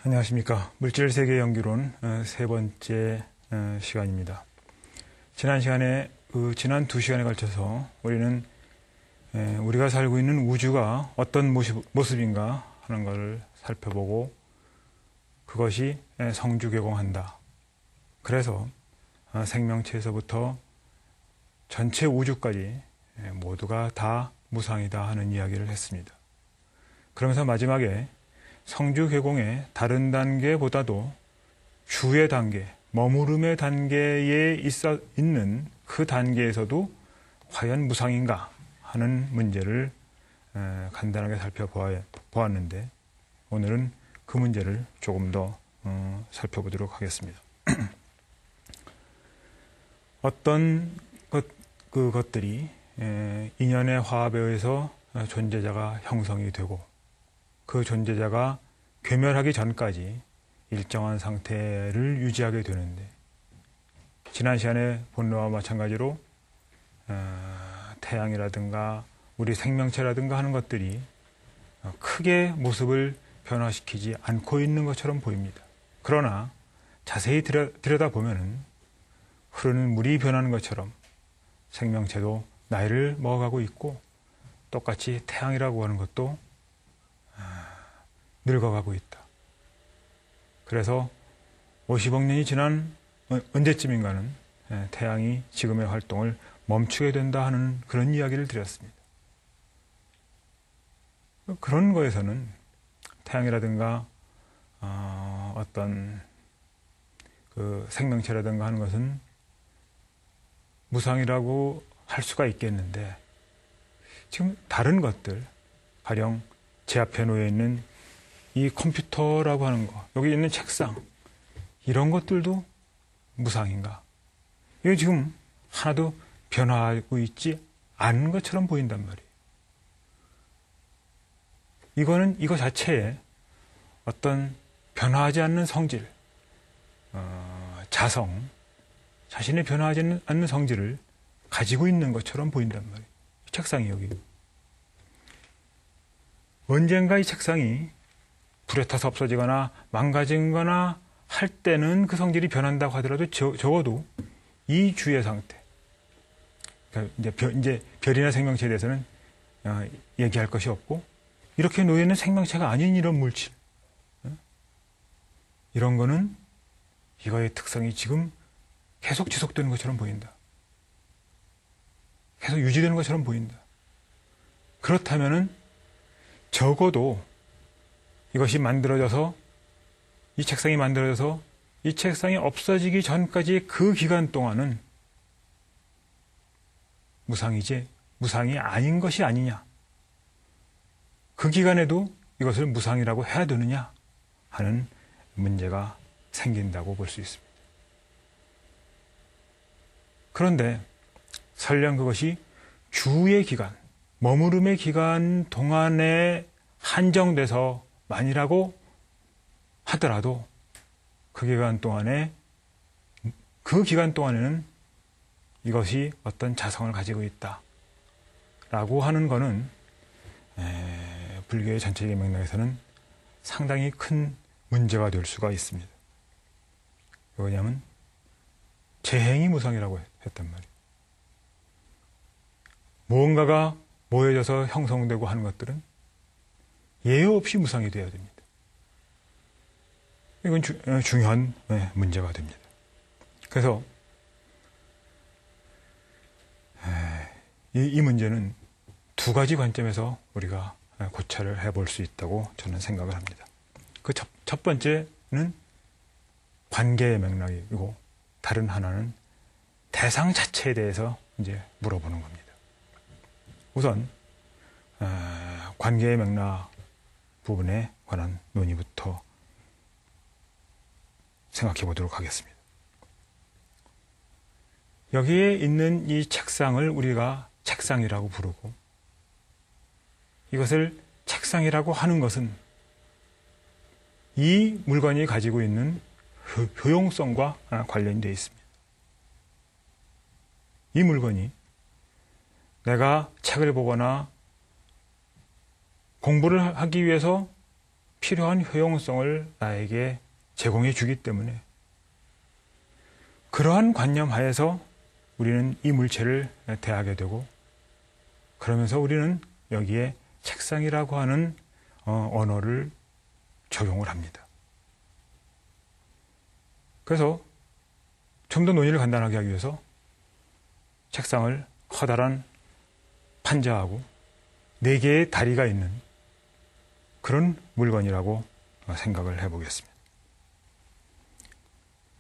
안녕하십니까. 물질세계 연구론 세 번째 시간입니다. 지난 시간에 지난 두 시간에 걸쳐서 우리는 우리가 살고 있는 우주가 어떤 모습인가 하는 것을 살펴보고 그것이 성주개공한다. 그래서 생명체에서부터 전체 우주까지 모두가 다 무상이다 하는 이야기를 했습니다. 그러면서 마지막에 성주개공의 다른 단계보다도 주의 단계, 머무름의 단계에 있는 그 단계에서도 과연 무상인가 하는 문제를 간단하게 살펴보았는데 오늘은 그 문제를 조금 더 살펴보도록 하겠습니다. 어떤 그것들이 인연의 화합에 의해서 존재자가 형성이 되고 그 존재자가 괴멸하기 전까지 일정한 상태를 유지하게 되는데 지난 시간에 본론과 마찬가지로 태양이라든가 우리 생명체라든가 하는 것들이 크게 모습을 변화시키지 않고 있는 것처럼 보입니다. 그러나 자세히 들여다보면 흐르는 물이 변하는 것처럼 생명체도 나이를 먹어가고 있고 똑같이 태양이라고 하는 것도 늙어가고 있다. 그래서 50억 년이 지난 언제쯤인가는 태양이 지금의 활동을 멈추게 된다 하는 그런 이야기를 드렸습니다. 그런 거에서는 태양이라든가 어떤 그 생명체라든가 하는 것은 무상이라고 할 수가 있겠는데 지금 다른 것들, 가령 제 앞에 놓여 있는 이 컴퓨터라고 하는 거, 여기 있는 책상, 이런 것들도 무상인가? 이거 지금 하나도 변화하고 있지 않은 것처럼 보인단 말이에요. 이거는 이거 자체에 어떤 변화하지 않는 성질, 자성, 자신의 변화하지 않는 성질을 가지고 있는 것처럼 보인단 말이에요. 책상이 여기. 언젠가 이 책상이 불에 타서 없어지거나 망가지거나 할 때는 그 성질이 변한다고 하더라도 적어도 이 주의 상태, 그러니까 이제 별이나 생명체에 대해서는 얘기할 것이 없고 이렇게 놓여있는 생명체가 아닌 이런 물질, 이런 거는 이거의 특성이 지금 계속 지속되는 것처럼 보인다. 계속 유지되는 것처럼 보인다. 그렇다면은 적어도 이것이 만들어져서 이 책상이 만들어져서 이 책상이 없어지기 전까지 그 기간 동안은 무상이 아닌 것이 아니냐. 그 기간에도 이것을 무상이라고 해야 되느냐 하는 문제가 생긴다고 볼 수 있습니다. 그런데 설령 그것이 주의 기간, 머무름의 기간 동안에 한정돼서 만이라고 하더라도 그 기간 동안에는 이것이 어떤 자성을 가지고 있다라고 하는 것은 불교의 전체적인 맥락에서는 상당히 큰 문제가 될 수가 있습니다. 왜냐하면 재행이 무상이라고 했단 말이에요. 무언가가 모여져서 형성되고 하는 것들은 예외 없이 무상이 되어야 됩니다. 이건 중요한 문제가 됩니다. 그래서 이 문제는 두 가지 관점에서 우리가 고찰을 해볼 수 있다고 저는 생각을 합니다. 그 첫 번째는 관계의 맥락이고 다른 하나는 대상 자체에 대해서 이제 물어보는 겁니다. 우선 관계의 맥락 부분에 관한 논의부터 생각해 보도록 하겠습니다. 여기에 있는 이 책상을 우리가 책상이라고 부르고 이것을 책상이라고 하는 것은 이 물건이 가지고 있는 효용성과 관련되어 있습니다. 이 물건이 내가 책을 보거나 공부를 하기 위해서 필요한 효용성을 나에게 제공해 주기 때문에 그러한 관념 하에서 우리는 이 물체를 대하게 되고, 그러면서 우리는 여기에 책상이라고 하는 언어를 적용을 합니다. 그래서 좀 더 논의를 간단하게 하기 위해서 책상을 커다란 판자하고 4개의 다리가 있는 그런 물건이라고 생각을 해보겠습니다.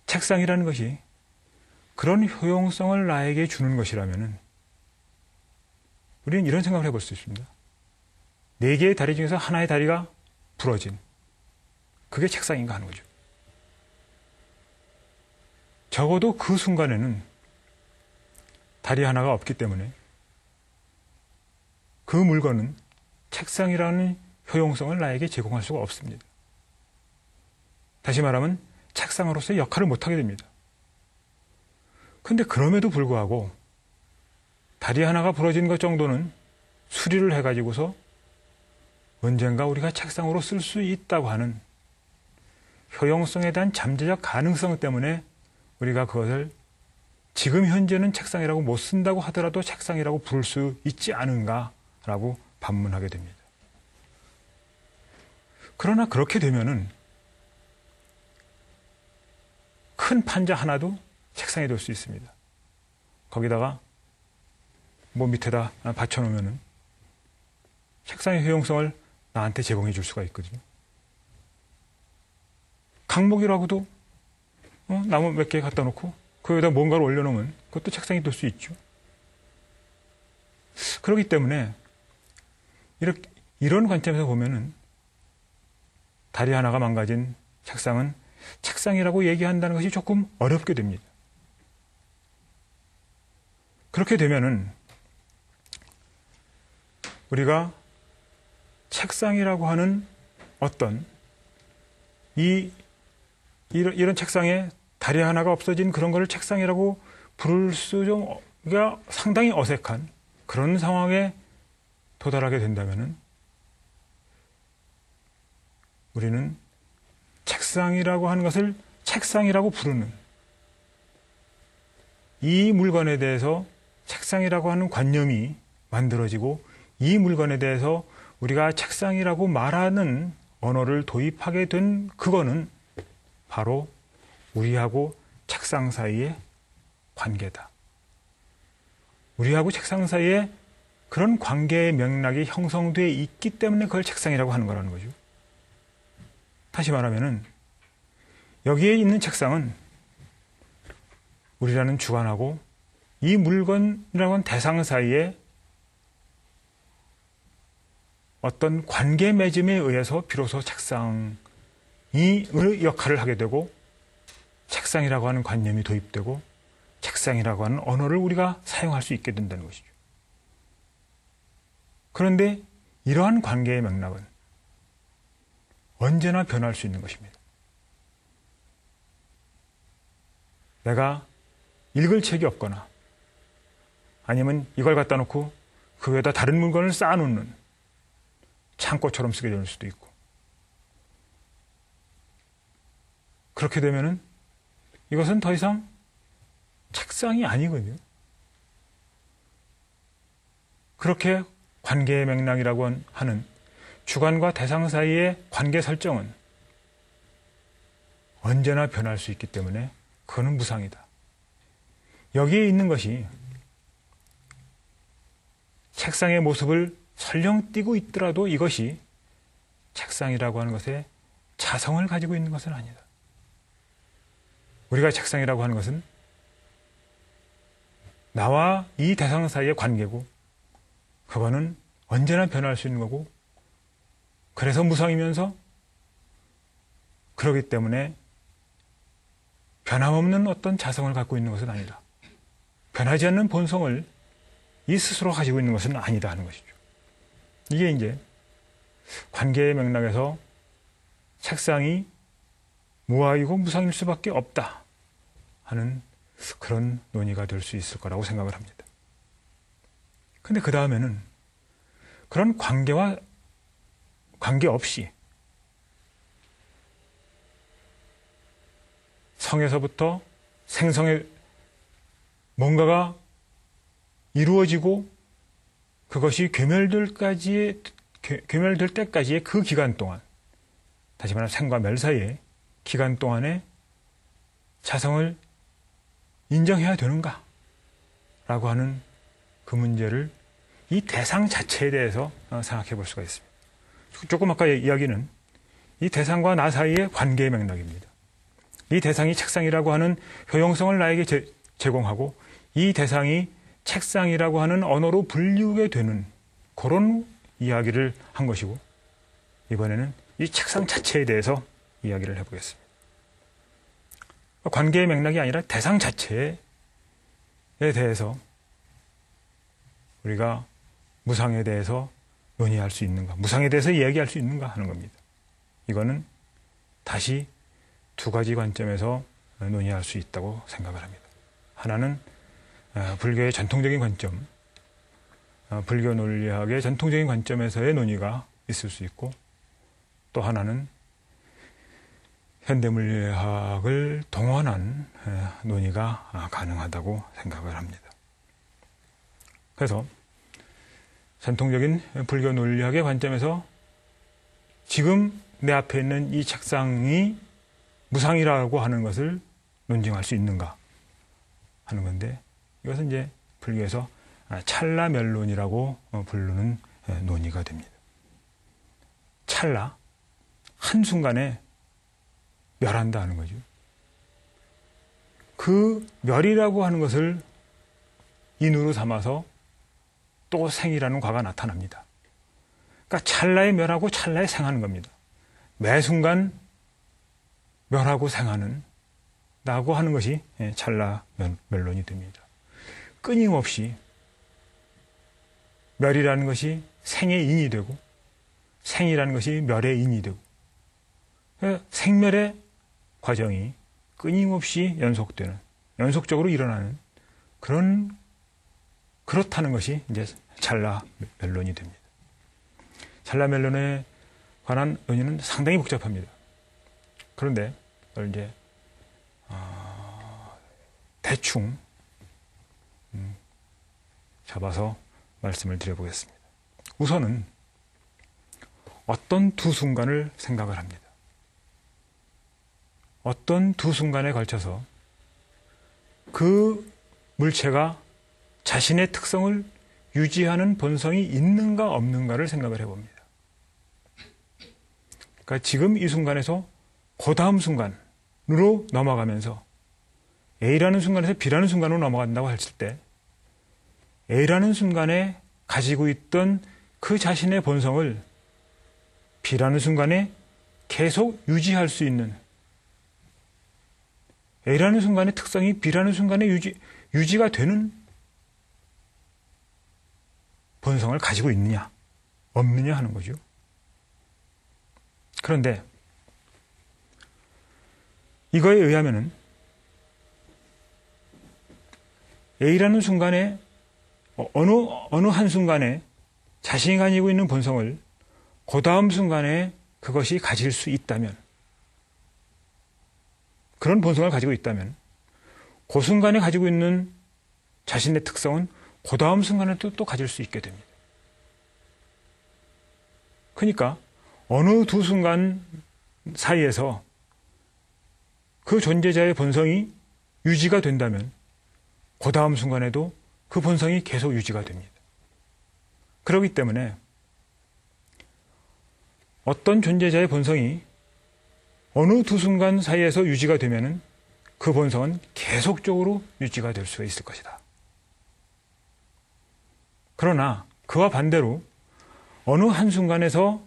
책상이라는 것이 그런 효용성을 나에게 주는 것이라면 우리는 이런 생각을 해볼 수 있습니다. 4개의 다리 중에서 하나의 다리가 부러진, 그게 책상인가 하는 거죠. 적어도 그 순간에는 다리 하나가 없기 때문에 그 물건은 책상이라는 효용성을 나에게 제공할 수가 없습니다. 다시 말하면 책상으로서의 역할을 못하게 됩니다. 그런데 그럼에도 불구하고 다리 하나가 부러진 것 정도는 수리를 해가지고서 언젠가 우리가 책상으로 쓸 수 있다고 하는 효용성에 대한 잠재적 가능성 때문에 우리가 그것을 지금 현재는 책상이라고 못 쓴다고 하더라도 책상이라고 부를 수 있지 않은가라고 반문하게 됩니다. 그러나 그렇게 되면은 큰 판자 하나도 책상이 될 수 있습니다. 거기다가 뭐 밑에다 받쳐놓으면은 책상의 효용성을 나한테 제공해 줄 수가 있거든요. 강목이라고도 나무 몇 개 갖다 놓고 그 위에다 뭔가를 올려놓으면 그것도 책상이 될 수 있죠. 그렇기 때문에 이런 관점에서 보면은 다리 하나가 망가진 책상은 책상이라고 얘기한다는 것이 조금 어렵게 됩니다. 그렇게 되면은 우리가 책상이라고 하는 어떤 이런 책상에 다리 하나가 없어진 그런 거를 책상이라고 부를 수가 상당히 어색한 그런 상황에 도달하게 된다면은 우리는 책상이라고 하는 것을 책상이라고 부르는 이 물건에 대해서 책상이라고 하는 관념이 만들어지고 이 물건에 대해서 우리가 책상이라고 말하는 언어를 도입하게 된 그거는 바로 우리하고 책상 사이의 관계다. 우리하고 책상 사이에 그런 관계의 맥락이 형성되어 있기 때문에 그걸 책상이라고 하는 거라는 거죠. 다시 말하면은 여기에 있는 책상은 우리라는 주관하고 이 물건이라고 하는 대상 사이에 어떤 관계 맺음에 의해서 비로소 책상이 역할을 하게 되고 책상이라고 하는 관념이 도입되고 책상이라고 하는 언어를 우리가 사용할 수 있게 된다는 것이죠. 그런데 이러한 관계의 맥락은 언제나 변할 수 있는 것입니다. 내가 읽을 책이 없거나 아니면 이걸 갖다 놓고 그 위에다 다른 물건을 쌓아놓는 창고처럼 쓰게 될 수도 있고, 그렇게 되면은 이것은 더 이상 책상이 아니거든요. 그렇게 관계의 맥락이라고 하는 주관과 대상 사이의 관계 설정은 언제나 변할 수 있기 때문에 그거는 무상이다. 여기에 있는 것이 책상의 모습을 설령 띠고 있더라도 이것이 책상이라고 하는 것에 자성을 가지고 있는 것은 아니다. 우리가 책상이라고 하는 것은 나와 이 대상 사이의 관계고 그거는 언제나 변할 수 있는 거고, 그래서 무상이면서 그렇기 때문에 변함없는 어떤 자성을 갖고 있는 것은 아니다. 변하지 않는 본성을 이 스스로 가지고 있는 것은 아니다 하는 것이죠. 이게 이제 관계의 맥락에서 책상이 무아이고 무상일 수밖에 없다 하는 그런 논의가 될 수 있을 거라고 생각을 합니다. 근데 그 다음에는 그런 관계와 관계없이 성에서부터 생성의 뭔가가 이루어지고 그것이 괴멸될 때까지의 그 기간 동안, 다시 말하면 생과 멸 사이의 기간 동안에 자성을 인정해야 되는가? 라고 하는 그 문제를 이 대상 자체에 대해서 생각해 볼 수가 있습니다. 조금 아까 이야기는 이 대상과 나 사이의 관계의 맥락입니다. 이 대상이 책상이라고 하는 효용성을 나에게 제공하고 이 대상이 책상이라고 하는 언어로 불리우게 되는 그런 이야기를 한 것이고, 이번에는 이 책상 자체에 대해서 이야기를 해보겠습니다. 관계의 맥락이 아니라 대상 자체에 대해서 우리가 무상에 대해서 논의할 수 있는가, 무상에 대해서 이야기할 수 있는가 하는 겁니다. 이거는 다시 두 가지 관점에서 논의할 수 있다고 생각을 합니다. 하나는 불교의 전통적인 관점, 불교 논리학의 전통적인 관점에서의 논의가 있을 수 있고, 또 하나는 현대물리학을 동원한 논의가 가능하다고 생각을 합니다. 그래서 전통적인 불교 논리학의 관점에서 지금 내 앞에 있는 이 책상이 무상이라고 하는 것을 논증할 수 있는가 하는 건데, 이것은 이제 불교에서 찰나멸론이라고 부르는 논의가 됩니다. 찰나, 한순간에 멸한다 하는 거죠. 그 멸이라고 하는 것을 인으로 삼아서 또 생이라는 과가 나타납니다. 그러니까 찰나에 멸하고 찰나에 생하는 겁니다. 매 순간 멸하고 생하는 라고 하는 것이 찰나멸론이 됩니다. 끊임없이 멸이라는 것이 생의 인이 되고 생이라는 것이 멸의 인이 되고, 생멸의 과정이 끊임없이 연속적으로 일어나는 그렇다는 것이 이제 찰나멸론이 됩니다. 찰나멸론에 관한 논의는 상당히 복잡합니다. 그런데 그걸 이제 대충 잡아서 말씀을 드려보겠습니다. 우선은 어떤 두 순간을 생각을 합니다. 어떤 두 순간에 걸쳐서 그 물체가 자신의 특성을 유지하는 본성이 있는가 없는가를 생각을 해봅니다. 그러니까 지금 이 순간에서 그 다음 순간으로 넘어가면서 A라는 순간에서 B라는 순간으로 넘어간다고 했을 때 A라는 순간에 가지고 있던 그 자신의 본성을 B라는 순간에 계속 유지할 수 있는, A라는 순간의 특성이 B라는 순간에 유지가 되는 본성을 가지고 있느냐 없느냐 하는 거죠. 그런데 이거에 의하면은 A라는 순간에 어느 한 순간에 자신이 가지고 있는 본성을 그 다음 순간에 그것이 가질 수 있다면, 그런 본성을 가지고 있다면 그 순간에 가지고 있는 자신의 특성은 그 다음 순간에도 또 가질 수 있게 됩니다. 그러니까 어느 두 순간 사이에서 그 존재자의 본성이 유지가 된다면 그 다음 순간에도 그 본성이 계속 유지가 됩니다. 그렇기 때문에 어떤 존재자의 본성이 어느 두 순간 사이에서 유지가 되면은 그 본성은 계속적으로 유지가 될 수가 있을 것이다. 그러나 그와 반대로 어느 한순간에서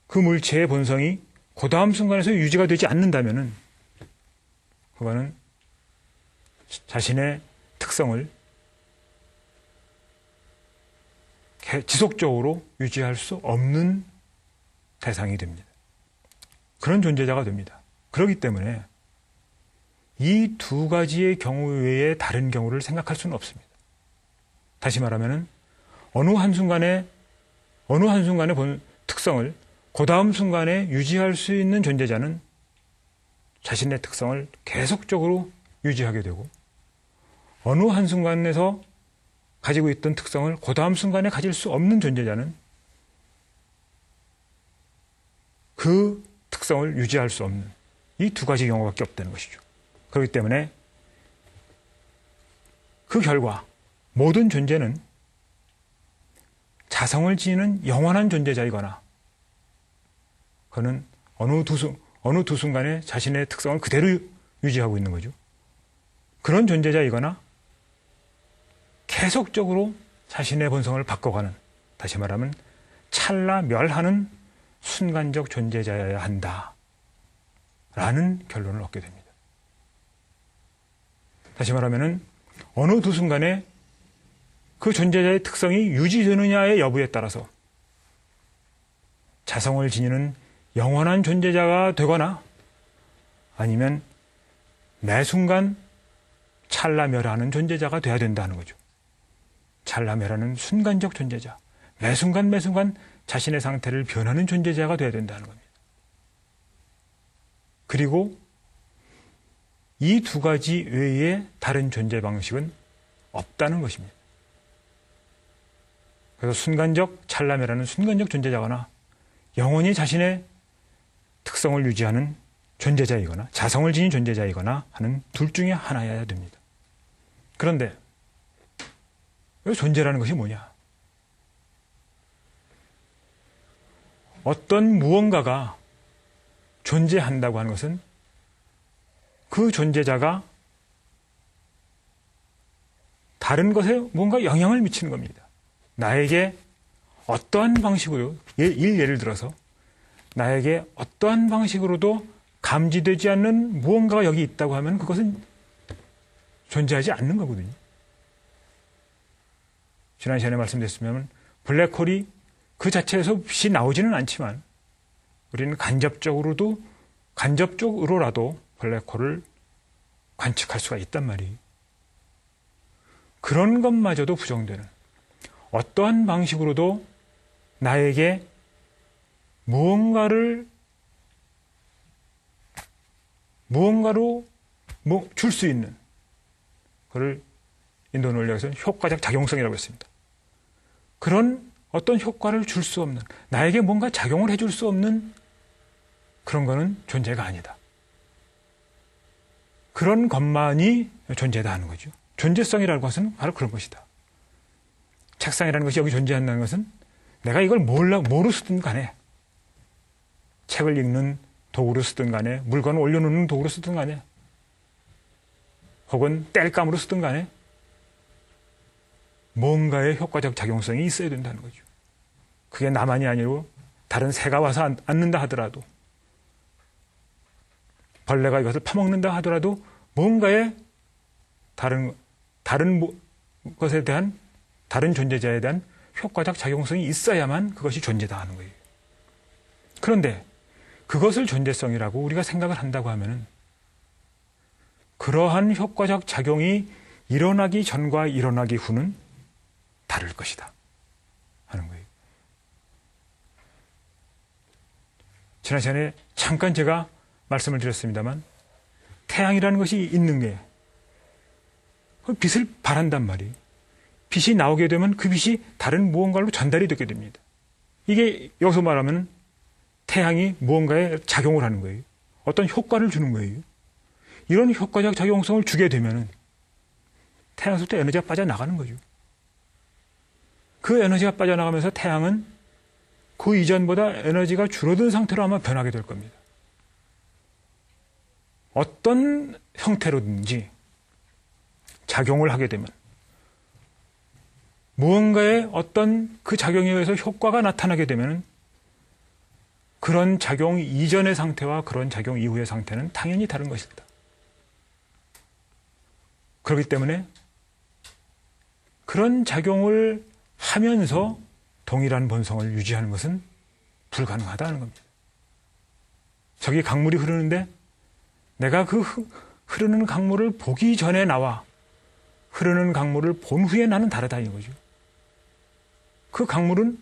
그 물체의 본성이 그 다음 순간에서 유지가 되지 않는다면은 그거는 자신의 특성을 지속적으로 유지할 수 없는 대상이 됩니다. 그런 존재자가 됩니다. 그렇기 때문에 이 두 가지의 경우 외에 다른 경우를 생각할 수는 없습니다. 다시 말하면 어느 한순간의 특성을 그 다음 순간에 유지할 수 있는 존재자는 자신의 특성을 계속적으로 유지하게 되고 어느 한순간에서 가지고 있던 특성을 그 다음 순간에 가질 수 없는 존재자는 그 특성을 유지할 수 없는 이 두 가지 경우밖에 없다는 것이죠. 그렇기 때문에 그 결과 모든 존재는 자성을 지니는 영원한 존재자이거나 그는 어느 두 순간에 자신의 특성을 그대로 유지하고 있는 거죠. 그런 존재자이거나 계속적으로 자신의 본성을 바꿔가는, 다시 말하면 찰나멸하는 순간적 존재자여야 한다 라는 결론을 얻게 됩니다. 다시 말하면 어느 두 순간에 그 존재자의 특성이 유지되느냐의 여부에 따라서 자성을 지니는 영원한 존재자가 되거나 아니면 매 순간 찰나멸하는 존재자가 돼야 된다는 거죠. 찰나멸하는 순간적 존재자, 매 순간 자신의 상태를 변하는 존재자가 돼야 된다는 겁니다. 그리고 이 두 가지 외에 다른 존재 방식은 없다는 것입니다. 그래서 순간적 찰나멸하는 순간적 존재자거나 영원히 자신의 특성을 유지하는 존재자이거나 자성을 지닌 존재자이거나 하는 둘 중에 하나여야 됩니다. 그런데 존재라는 것이 뭐냐? 어떤 무언가가 존재한다고 하는 것은 그 존재자가 다른 것에 뭔가 영향을 미치는 겁니다. 나에게 어떠한 방식으로, 예를 들어서 나에게 어떠한 방식으로도 감지되지 않는 무언가가 여기 있다고 하면 그것은 존재하지 않는 거거든요. 지난 시간에 말씀드렸으면 블랙홀이 그 자체에서 빛이 나오지는 않지만 우리는 간접적으로라도 블랙홀을 관측할 수가 있단 말이에요. 그런 것마저도 부정되는, 어떠한 방식으로도 나에게 무언가로 줄 수 있는, 그걸 인도 논리학에서는 효과적 작용성이라고 했습니다. 그런 어떤 효과를 줄 수 없는, 나에게 뭔가 작용을 해줄 수 없는 그런 거는 존재가 아니다. 그런 것만이 존재다 하는 거죠. 존재성이라는 것은 바로 그런 것이다. 책상이라는 것이 여기 존재한다는 것은 내가 이걸 뭐로 쓰든 간에, 책을 읽는 도구로 쓰든 간에, 물건을 올려놓는 도구로 쓰든 간에, 혹은 땔감으로 쓰든 간에 뭔가의 효과적 작용성이 있어야 된다는 거죠. 그게 나만이 아니고 다른 새가 와서 앉는다 하더라도, 벌레가 이것을 파먹는다 하더라도 뭔가의 다른 것에 대한, 다른 존재자에 대한 효과적 작용성이 있어야만 그것이 존재다 하는 거예요. 그런데 그것을 존재성이라고 우리가 생각을 한다고 하면은 그러한 효과적 작용이 일어나기 전과 일어나기 후는 다를 것이다 하는 거예요. 지난 시간에 잠깐 제가 말씀을 드렸습니다만 태양이라는 것이 있는 게 빛을 발한단 말이에요. 빛이 나오게 되면 그 빛이 다른 무언가로 전달이 되게 됩니다. 이게 여기서 말하면 태양이 무언가에 작용을 하는 거예요. 어떤 효과를 주는 거예요. 이런 효과적 작용성을 주게 되면 태양에서부터 에너지가 빠져나가는 거죠. 그 에너지가 빠져나가면서 태양은 그 이전보다 에너지가 줄어든 상태로 아마 변하게 될 겁니다. 어떤 형태로든지 작용을 하게 되면 무언가의 어떤 그 작용에 의해서 효과가 나타나게 되면 그런 작용 이전의 상태와 그런 작용 이후의 상태는 당연히 다른 것입니다. 그렇기 때문에 그런 작용을 하면서 동일한 본성을 유지하는 것은 불가능하다는 겁니다. 저기 강물이 흐르는데 내가 그 흐르는 강물을 보기 전에 나와 흐르는 강물을 본 후에 나는 다르다 이거죠. 그 강물도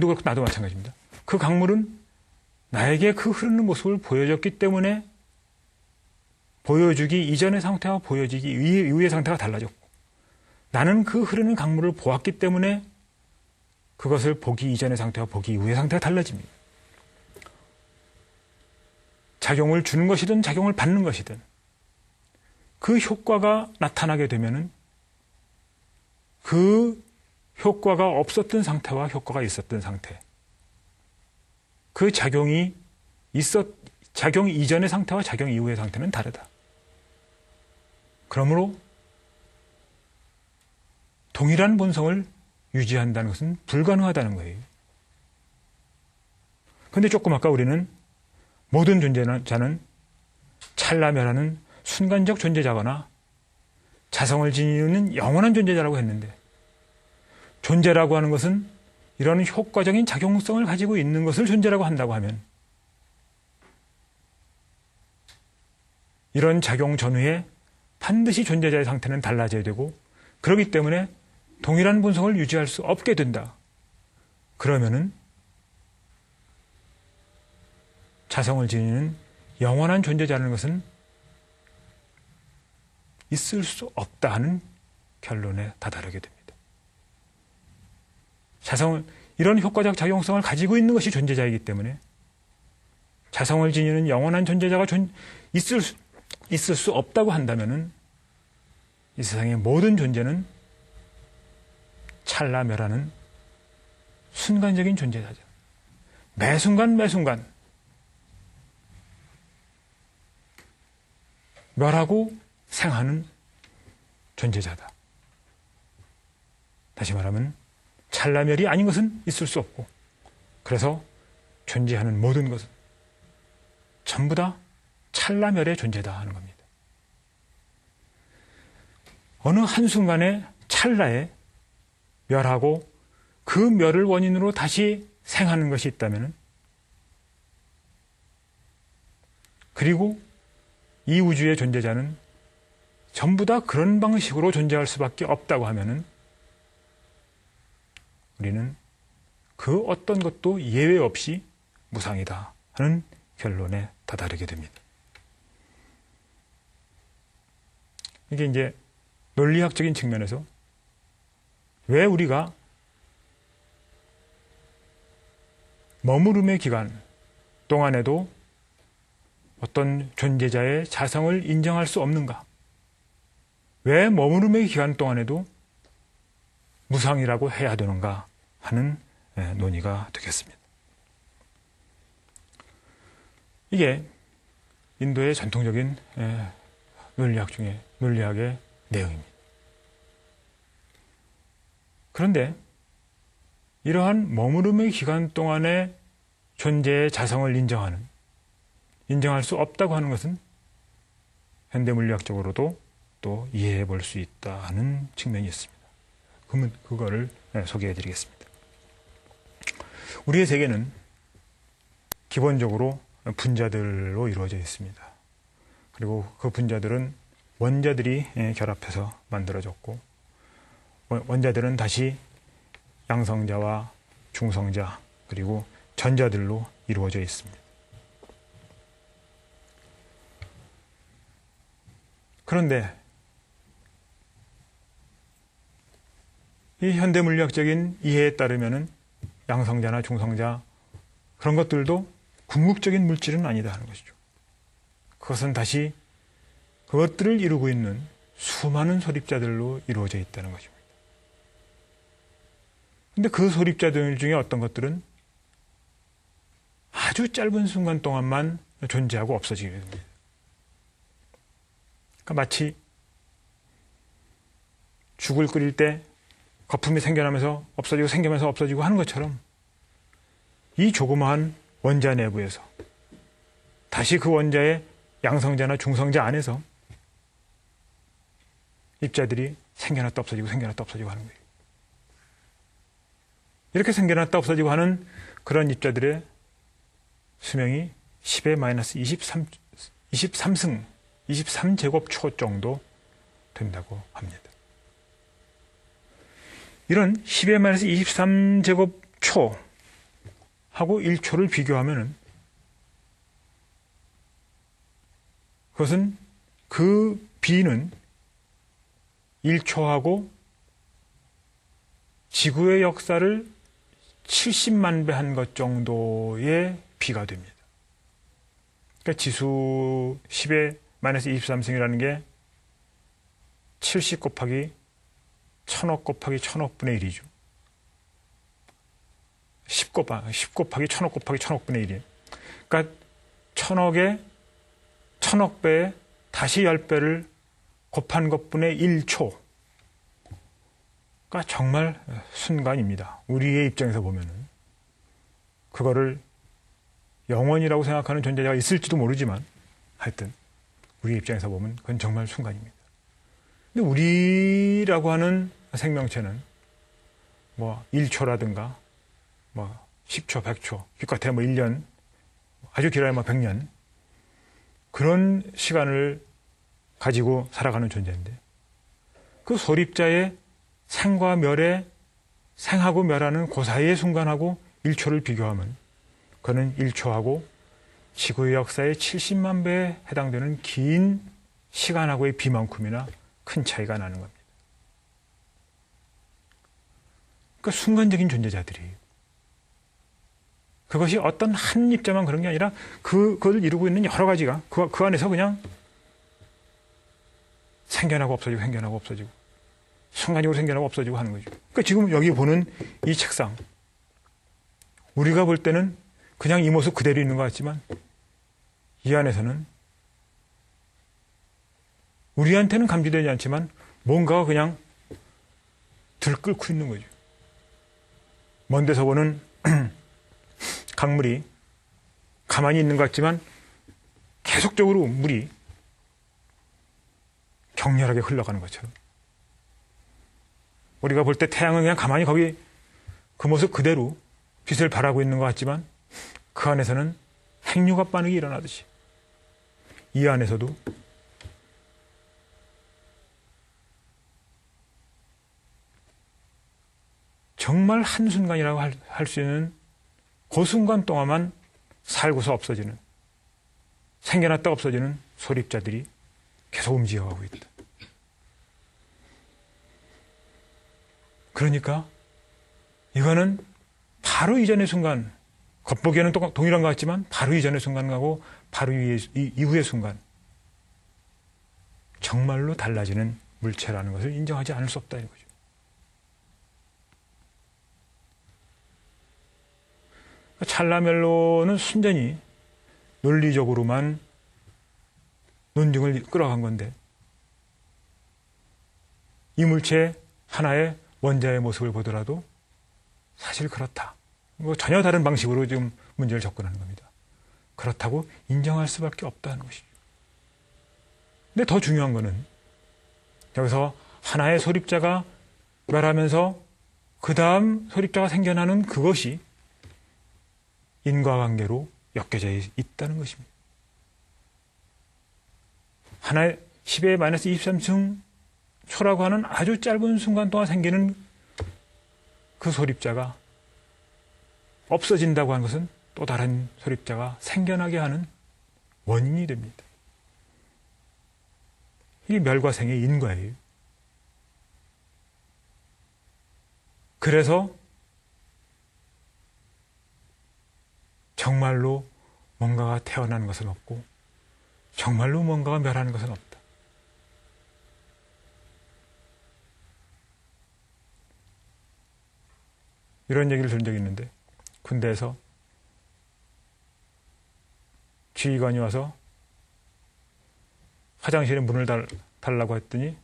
그렇고 나도 마찬가지입니다. 그 강물은 나에게 그 흐르는 모습을 보여줬기 때문에 보여주기 이전의 상태와 보여주기 이후의 상태가 달라졌고, 나는 그 흐르는 강물을 보았기 때문에 그것을 보기 이전의 상태와 보기 이후의 상태가 달라집니다. 작용을 주는 것이든 작용을 받는 것이든 그 효과가 나타나게 되면은 그 효과가 없었던 상태와 효과가 있었던 상태, 그 작용 이전의 상태와 작용 이후의 상태는 다르다. 그러므로 동일한 본성을 유지한다는 것은 불가능하다는 거예요. 그런데 조금 아까 우리는 모든 존재자는 찰나멸하는 순간적 존재자거나 자성을 지니는 영원한 존재자라고 했는데, 존재라고 하는 것은 이런 효과적인 작용성을 가지고 있는 것을 존재라고 한다고 하면, 이런 작용 전후에 반드시 존재자의 상태는 달라져야 되고, 그렇기 때문에 동일한 본성을 유지할 수 없게 된다. 그러면은 자성을 지니는 영원한 존재자라는 것은 있을 수 없다 하는 결론에 다다르게 됩니다. 이런 효과적 작용성을 가지고 있는 것이 존재자이기 때문에 자성을 지니는 영원한 존재자가 있을 수 없다고 한다면은 이 세상의 모든 존재는 찰나멸하는 순간적인 존재자죠. 매순간 멸하고 생하는 존재자다. 다시 말하면 찰나멸이 아닌 것은 있을 수 없고, 그래서 존재하는 모든 것은 전부 다 찰나멸의 존재다 하는 겁니다. 어느 한순간에 찰나에 멸하고 그 멸을 원인으로 다시 생하는 것이 있다면, 그리고 이 우주의 존재자는 전부 다 그런 방식으로 존재할 수밖에 없다고 하면은 우리는 그 어떤 것도 예외 없이 무상이다 하는 결론에 다다르게 됩니다. 이게 이제 논리학적인 측면에서 왜 우리가 머무름의 기간 동안에도 어떤 존재자의 자성을 인정할 수 없는가? 왜 머무름의 기간 동안에도 무상이라고 해야 되는가 하는 논의가 되겠습니다. 이게 인도의 전통적인 논리학의 내용입니다. 그런데 이러한 머무름의 기간 동안의 존재의 자성을 인정할 수 없다고 하는 것은 현대물리학적으로도 또 이해해 볼 수 있다는 측면이 있습니다. 그러면 그거를 소개해 드리겠습니다. 우리의 세계는 기본적으로 분자들로 이루어져 있습니다. 그리고 그 분자들은 원자들이 결합해서 만들어졌고, 원자들은 다시 양성자와 중성자 그리고 전자들로 이루어져 있습니다. 그런데 이 현대물리학적인 이해에 따르면은 양성자나 중성자 그런 것들도 궁극적인 물질은 아니다 하는 것이죠. 그것은 다시 그것들을 이루고 있는 수많은 소립자들로 이루어져 있다는 것입니다. 근데 그 소립자들 중에 어떤 것들은 아주 짧은 순간 동안만 존재하고 없어지게 됩니다. 그러니까 마치 죽을 끓일 때 거품이 생겨나면서 없어지고 생기면서 없어지고 하는 것처럼 이 조그마한 원자 내부에서 다시 그 원자의 양성자나 중성자 안에서 입자들이 생겨났다 없어지고 생겨났다 없어지고 하는 거예요. 이렇게 생겨났다 없어지고 하는 그런 입자들의 수명이 10의 -23승 23제곱초 정도 된다고 합니다. 이런 10의 -23제곱초하고 1초를 비교하면은 그것은 그 비는 일초하고 지구의 역사를 70만 배 한 것 정도의 비가 됩니다. 그러니까 지수 10의 마이너스 23승이라는 게 70 곱하기 1000억 곱하기 1000억분의 1이죠. 10 곱하기 1000억 곱하기 1000억분의 1이에요. 그러니까 1000억에 1000억 배에 다시 10배를 곱한 것분의 1초. 그러니까 정말 순간입니다. 우리의 입장에서 보면은. 그거를 영원이라고 생각하는 존재가 있을지도 모르지만 하여튼 우리 입장에서 보면 그건 정말 순간입니다. 근데 우리라고 하는 생명체는 뭐 1초라든가 뭐 10초, 100초, 기껏해야 뭐 1년, 아주 길어야 뭐 100년 그런 시간을 가지고 살아가는 존재인데 그 소립자의 생과 멸의 생하고 멸하는 그 사이의 순간하고 1초를 비교하면 그는 1초하고 지구의 역사의 70만 배에 해당되는 긴 시간하고의 비만큼이나 큰 차이가 나는 겁니다. 그 순간적인 존재자들이에요. 그것이 어떤 한 입자만 그런 게 아니라 그걸 이루고 있는 여러 가지가 그 안에서 그냥 생겨나고 없어지고 생겨나고 없어지고 순간적으로 생겨나고 없어지고 하는 거죠. 그러니까 지금 여기 보는 이 책상 우리가 볼 때는 그냥 이 모습 그대로 있는 것 같지만 이 안에서는 우리한테는 감지되지 않지만 뭔가가 그냥 들끓고 있는 거죠. 먼 데서 보는 강물이 가만히 있는 것 같지만 계속적으로 물이 격렬하게 흘러가는 것처럼 우리가 볼 때 태양은 그냥 가만히 거기 그 모습 그대로 빛을 발하고 있는 것 같지만 그 안에서는 핵융합 반응이 일어나듯이 이 안에서도 정말 한순간이라고 할 수 있는 그 순간 동안만 살고서 없어지는 생겨났다 없어지는 소립자들이 계속 움직여가고 있다. 그러니까 이거는 바로 이전의 순간 겉보기에는 동일한 것 같지만 바로 이전의 순간하고 바로 이후의 순간 정말로 달라지는 물체라는 것을 인정하지 않을 수 없다는 거죠. 찰나멜로는 순전히 논리적으로만 논증을 끌어간 건데 이 물체 하나의 원자의 모습을 보더라도 사실 그렇다. 전혀 다른 방식으로 지금 문제를 접근하는 겁니다. 그렇다고 인정할 수밖에 없다는 것이죠. 근데 더 중요한 거는 여기서 하나의 소립자가 멸하면서 그 다음 소립자가 생겨나는 그것이 인과관계로 엮여져 있다는 것입니다. 하나의 10의 마이너스 23승 초라고 하는 아주 짧은 순간 동안 생기는 그 소립자가 없어진다고 하는 것은 또 다른 소립자가 생겨나게 하는 원인이 됩니다. 이게 멸과 생의 인과예요. 그래서 정말로 뭔가가 태어나는 것은 없고 정말로 뭔가가 멸하는 것은 없다. 이런 얘기를 들은 적이 있는데 군대에서 지휘관이 와서 화장실에 문을 달라고 했더니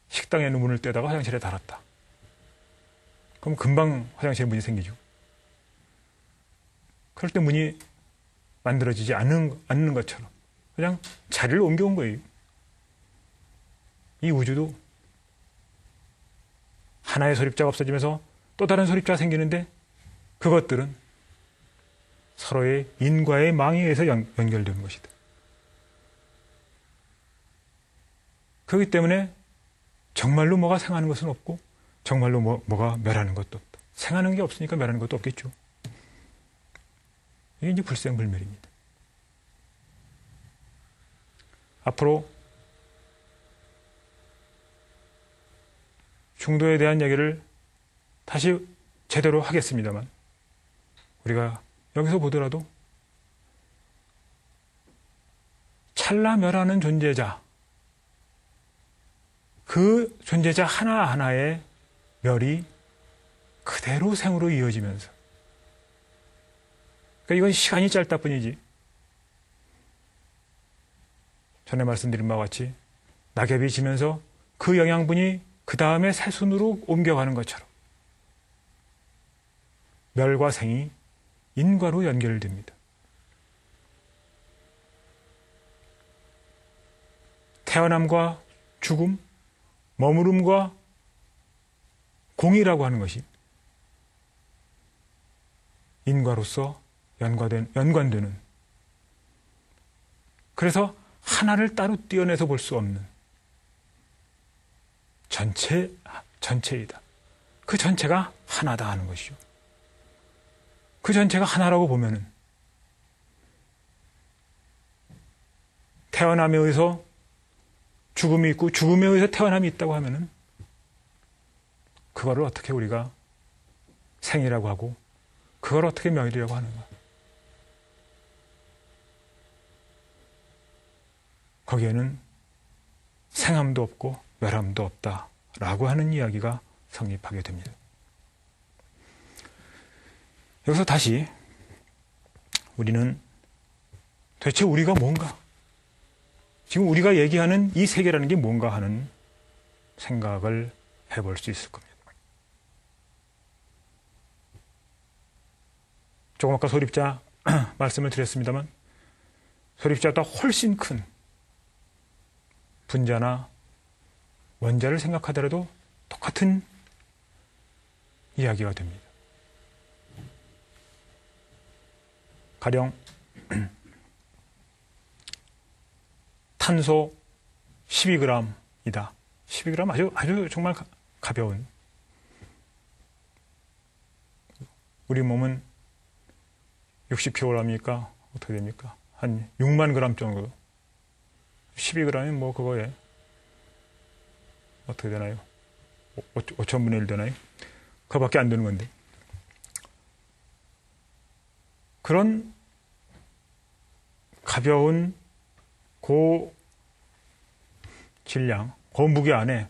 식당에 있는 문을 떼다가 화장실에 달았다. 그럼 금방 화장실에 문이 생기죠. 그럴 때 문이 만들어지지 않는 것처럼 그냥 자리를 옮겨온 거예요. 이 우주도 하나의 소립자가 없어지면서 또 다른 소립자가 생기는데 그것들은 서로의 인과의 망에 의해서 연결되는 것이다. 그렇기 때문에 정말로 뭐가 생하는 것은 없고 정말로 뭐가 멸하는 것도 없다. 생하는 게 없으니까 멸하는 것도 없겠죠. 이게 이제 불생불멸입니다. 앞으로 중도에 대한 얘기를 다시 제대로 하겠습니다만, 우리가 여기서 보더라도 찰나멸하는 존재자, 그 존재자 하나하나의 멸이 그대로 생으로 이어지면서, 그러니까 이건 시간이 짧다 뿐이지, 전에 말씀드린 바와 같이 낙엽이 지면서 그 영양분이 그 다음에 새순으로 옮겨가는 것처럼 멸과 생이 인과로 연결됩니다. 태어남과 죽음, 머무름과 공이라고 하는 것이 인과로서 연관되는, 그래서 하나를 따로 떼어내서 볼 수 없는 전체이다. 그 전체가 하나다 하는 것이죠. 그 전체가 하나라고 보면은 태어남에 의해서 죽음이 있고 죽음에 의해서 태어남이 있다고 하면은 그거를 어떻게 우리가 생이라고 하고 그걸 어떻게 멸이라고 하는가? 거기에는 생함도 없고 멸함도 없다라고 하는 이야기가 성립하게 됩니다. 여기서 다시 우리는 도대체 우리가 뭔가, 지금 우리가 얘기하는 이 세계라는 게 뭔가 하는 생각을 해볼 수 있을 겁니다. 조금 아까 소립자 말씀을 드렸습니다만, 소립자보다 훨씬 큰 분자나 원자를 생각하더라도 똑같은 이야기가 됩니다. 가령 탄소 12g이다. 12g 아주 정말 가벼운. 우리 몸은 60kg이니까 어떻게 됩니까? 한 6만 g 정도. 12g이 뭐 그거에 어떻게 되나요? 5천분의 1 되나요? 그거밖에 안 되는 건데. 그런 가벼운 고질량, 고무게 안에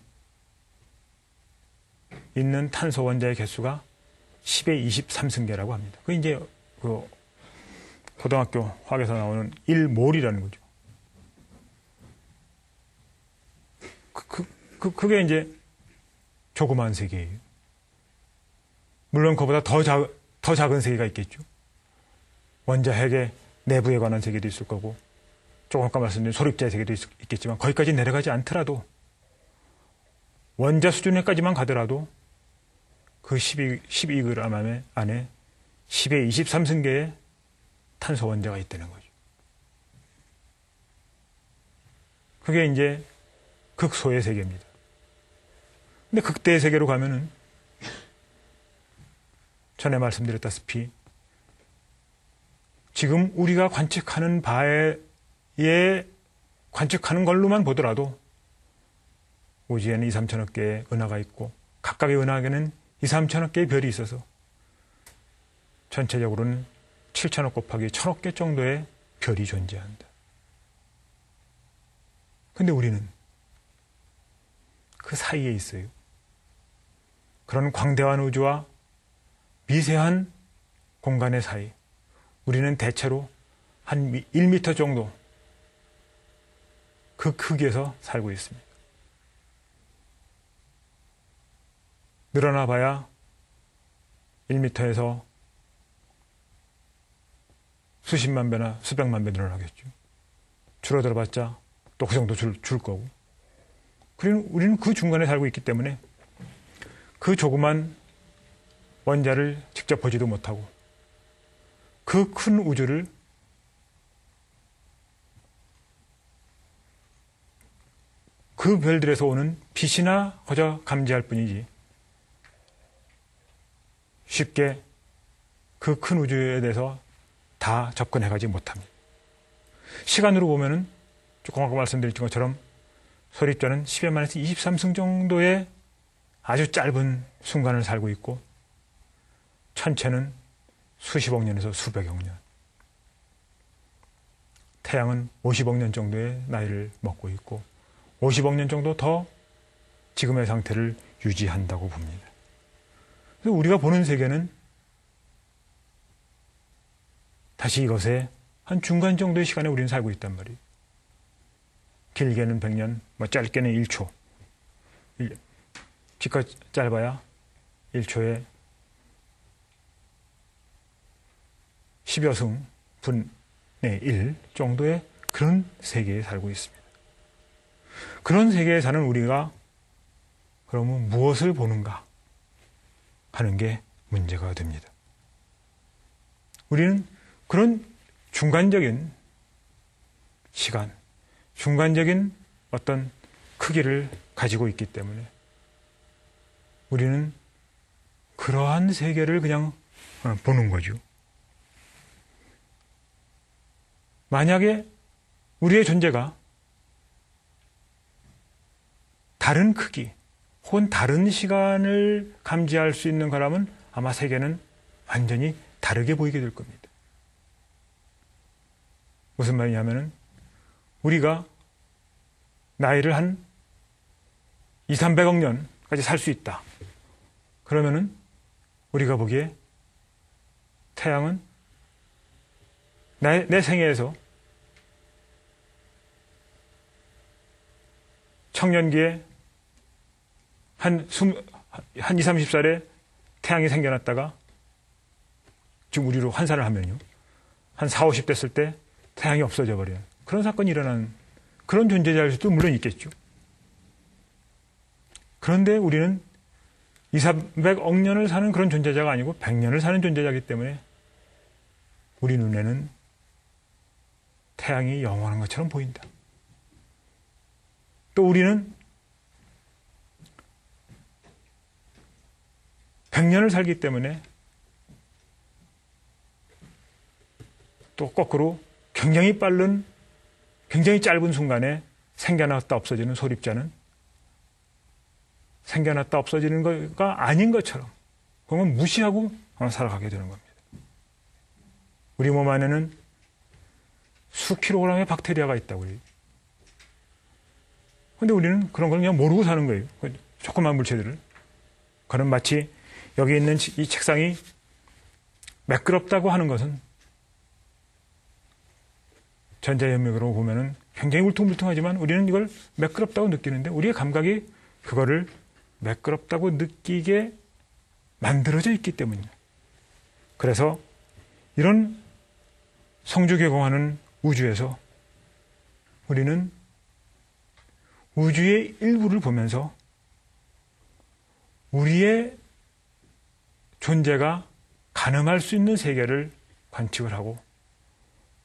있는 탄소 원자의 개수가 10의 23승계라고 합니다. 그 이제 그 고등학교 화학에서 나오는 1몰이라는 거죠. 그게 이제 조그만 세계예요. 물론 그보다 더 작은 세계가 있겠죠. 원자 핵의 내부에 관한 세계도 있을 거고, 조금 아까 말씀드린 소립자의 세계도 있겠지만, 거기까지 내려가지 않더라도, 원자 수준에까지만 가더라도, 그 12g 안에 10의 23승계의 탄소 원자가 있다는 거죠. 그게 이제 극소의 세계입니다. 근데 극대의 세계로 가면은, 전에 말씀드렸다시피, 지금 우리가 관측하는 바에 관측하는 걸로만 보더라도 우주에는 2, 3천억 개의 은하가 있고 각각의 은하에는 2, 3천억 개의 별이 있어서 전체적으로는 7천억 곱하기 1,000억 개 정도의 별이 존재한다. 근데 우리는 그 사이에 있어요. 그런 광대한 우주와 미세한 공간의 사이, 우리는 대체로 한 1m 정도 그 크기에서 살고 있습니다. 늘어나 봐야 1m에서 수십만 배나 수백만 배 늘어나겠죠. 줄어들어 봤자 또 그 정도 줄 거고. 그리고 우리는 그 중간에 살고 있기 때문에 그 조그만 원자를 직접 보지도 못하고 그 큰 우주를 그 별들에서 오는 빛이나 그저 감지할 뿐이지 쉽게 그 큰 우주에 대해서 다 접근해가지 못합니다. 시간으로 보면은 조금 아까 말씀드린 것처럼 소립자는 10의 마이너스 23승 정도의 아주 짧은 순간을 살고 있고 천체는 수십억 년에서 수백억 년, 태양은 50억 년 정도의 나이를 먹고 있고 50억 년 정도 더 지금의 상태를 유지한다고 봅니다. 그래서 우리가 보는 세계는 다시 이것의 한 중간 정도의 시간에 우리는 살고 있단 말이에요. 길게는 100년, 짧게는 1초. 기껏 짧아야 1초에 10여 승 분의 1 정도의 그런 세계에 살고 있습니다. 그런 세계에 사는 우리가 그러면 무엇을 보는가 하는 게 문제가 됩니다. 우리는 그런 중간적인 시간, 중간적인 어떤 크기를 가지고 있기 때문에 우리는 그러한 세계를 그냥 보는 거죠. 만약에 우리의 존재가 다른 크기 혹은 다른 시간을 감지할 수 있는 거라면 아마 세계는 완전히 다르게 보이게 될 겁니다. 무슨 말이냐면은 우리가 나이를 한 2, 300억 년까지 살 수 있다. 그러면은 우리가 보기에 태양은 내 생애에서 청년기에 한 20, 30살에 태양이 생겨났다가 지금 우리로 환산을 하면요. 한 40, 50 됐을 때 태양이 없어져 버려요. 그런 사건이 일어나는 그런 존재자일 수도 물론 있겠죠. 그런데 우리는 2, 300억 년을 사는 그런 존재자가 아니고 100년을 사는 존재자이기 때문에 우리 눈에는 태양이 영원한 것처럼 보인다. 또 우리는 100년을 살기 때문에 또 거꾸로 굉장히 빠른, 굉장히 짧은 순간에 생겨났다 없어지는 소립자는 생겨났다 없어지는 것가 아닌 것처럼 그건 무시하고 살아가게 되는 겁니다. 우리 몸 안에는 수킬로그램의 박테리아가 있다고 그래요. 근데 우리는 그런 걸 그냥 모르고 사는 거예요. 조그만 물체들을. 그는 마치 여기 있는 이 책상이 매끄럽다고 하는 것은 전자연맥으로 보면은 굉장히 울퉁불퉁하지만 우리는 이걸 매끄럽다고 느끼는데 우리의 감각이 그거를 매끄럽다고 느끼게 만들어져 있기 때문이에요. 그래서 이런 성주개공하는 우주에서 우리는 우주의 일부를 보면서 우리의 존재가 가늠할 수 있는 세계를 관측을 하고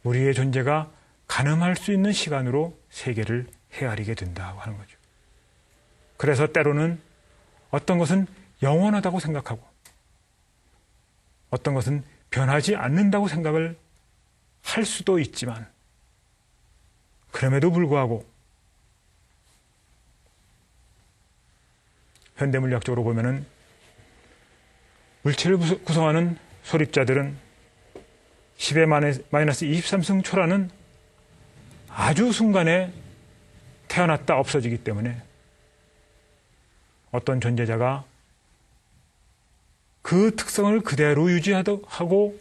우리의 존재가 가늠할 수 있는 시간으로 세계를 헤아리게 된다고 하는 거죠. 그래서 때로는 어떤 것은 영원하다고 생각하고 어떤 것은 변하지 않는다고 생각을 할 수도 있지만 그럼에도 불구하고 현대물리학적으로 보면은 물체를 구성하는 소립자들은 10의 마이너스 23승 초라는 아주 순간에 태어났다 없어지기 때문에 어떤 존재자가 그 특성을 그대로 유지하고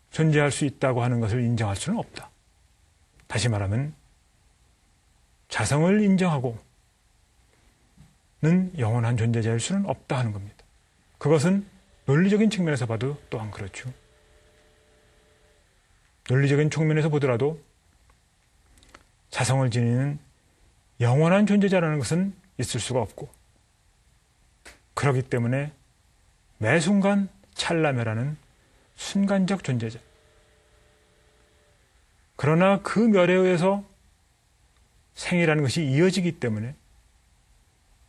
존재할 수 있다고 하는 것을 인정할 수는 없다. 다시 말하면 자성을 인정하고는 영원한 존재자일 수는 없다 하는 겁니다. 그것은 논리적인 측면에서 봐도 또한 그렇죠. 논리적인 측면에서 보더라도 자성을 지니는 영원한 존재자라는 것은 있을 수가 없고 그렇기 때문에 매 순간 찰나멸하는 순간적 존재자. 그러나 그 멸에 의해서 생이라는 것이 이어지기 때문에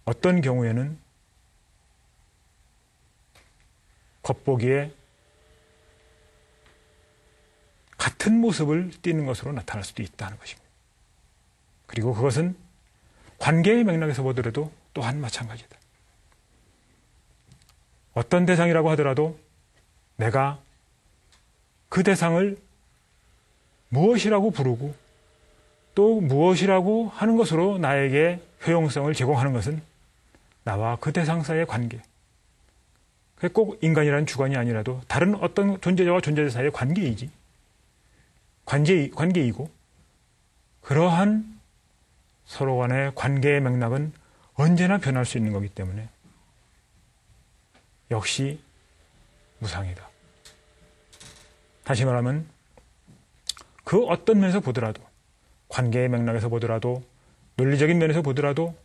어떤 경우에는 겉보기에 같은 모습을 띠는 것으로 나타날 수도 있다는 것입니다. 그리고 그것은 관계의 맥락에서 보더라도 또한 마찬가지다. 어떤 대상이라고 하더라도 내가 그 대상을 무엇이라고 부르고 또 무엇이라고 하는 것으로 나에게 효용성을 제공하는 것은 나와 그 대상 사이의 관계. 그게 꼭 인간이라는 주관이 아니라도 다른 어떤 존재자와 존재자 사이의 관계이지. 관계이고 그러한 서로 간의 관계의 맥락은 언제나 변할 수 있는 거기 때문에 역시 무상이다. 다시 말하면 그 어떤 면에서 보더라도 관계의 맥락에서 보더라도 논리적인 면에서 보더라도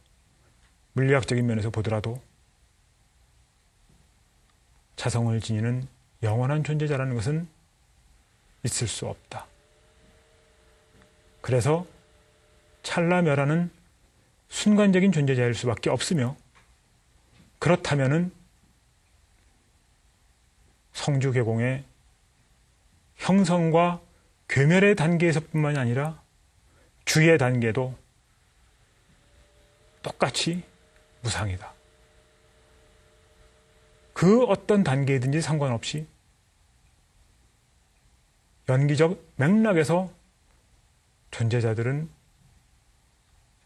물리학적인 면에서 보더라도 자성을 지니는 영원한 존재자라는 것은 있을 수 없다. 그래서 찰나멸하는 순간적인 존재자일 수밖에 없으며 그렇다면은 성주개공의 형성과 괴멸의 단계에서뿐만이 아니라 주의 단계도 똑같이 무상이다. 그 어떤 단계이든지 상관없이 연기적 맥락에서 존재자들은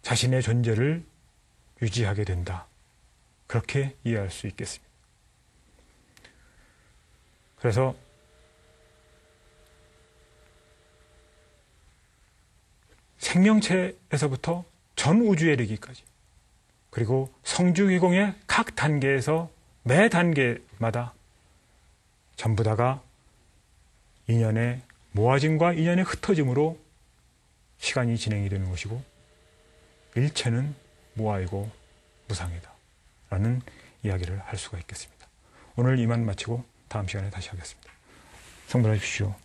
자신의 존재를 유지하게 된다. 그렇게 이해할 수 있겠습니다. 그래서 생명체에서부터 전 우주에 이르기까지 그리고 성주기공의 각 단계에서 매 단계마다 전부 다가 인연의 모아짐과 인연의 흩어짐으로 시간이 진행이 되는 것이고 일체는 무아이고 무상이다 라는 이야기를 할 수가 있겠습니다. 오늘 이만 마치고 다음 시간에 다시 하겠습니다. 성불하십시오.